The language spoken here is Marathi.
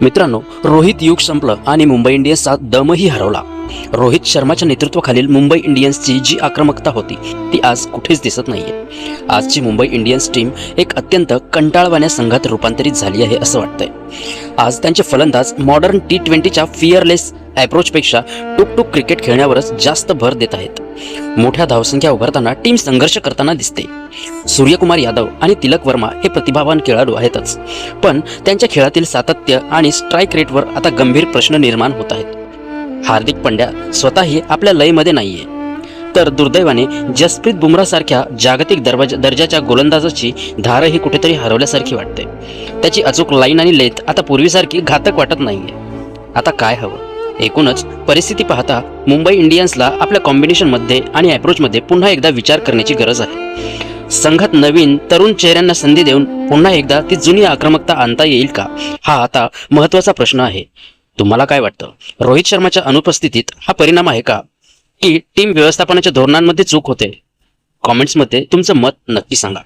मित्रांनो, रोहित युग संपलं आणि मुंबई इंडियन्सचा दमही हरवला। रोहित शर्माच्या नेतृत्वाखालील मुंबई इंडियन्सची जी आक्रमकता होती ती आज कुठेच दिसत नाहीये। आजची मुंबई इंडियन्स टीम एक अत्यंत कंटाळवाण्या संघात रूपांतरित झाली आहे असं वाटतंय। आज त्यांचे फलंदाज मॉडर्न T20च्या फिअरलेस अप्रोचपेक्षा टुक-टुक क्रिकेट खेळण्यावरच जास्त भर देत आहेत। मोठ्या धावसंख्या उभारताना टीम संघर्ष करताना दिसते। सूर्यकुमार यादव आणि तिलक वर्मा हे प्रतिभावान खेळाडू आहेतच, पण त्यांच्या खेळातील सातत्य आणि स्ट्राईक रेटवर आता गंभीर प्रश्न निर्माण होत आहेत। हार्दिक पंड्या स्वतःही आपल्या लयमध्ये नाहीये, तर दुर्दैवाने जसप्रीत बुमराहसारख्या जागतिक दर्जाच्या गोलंदाजाची धारही कुठेतरी हरवल्यासारखी वाटते। त्याची अचूक लाईन आणि लेथ आता पूर्वीसारखी घातक वाटत नाहीये। आता काय हवं? एकूणच परिस्थिती पाहता मुंबई इंडियन्सला आपल्या कॉम्बिनेशनमध्ये आणि अप्रोचमध्ये पुन्हा एकदा विचार करण्याची गरज आहे। संघात नवीन तरुण चेहऱ्यांना संधी देऊन पुन्हा एकदा ती जुनी आक्रमकता आणता येईल का, हा आता महत्त्वाचा प्रश्न आहे। तुम्हाला काय वाटतं? रोहित शर्माच्या अनुपस्थितीत हा परिणाम आहे का, की टीम व्यवस्थापनाच्या धोरणांमध्ये चूक होते? कॉमेंट्समध्ये तुमचं मत नक्की सांगा।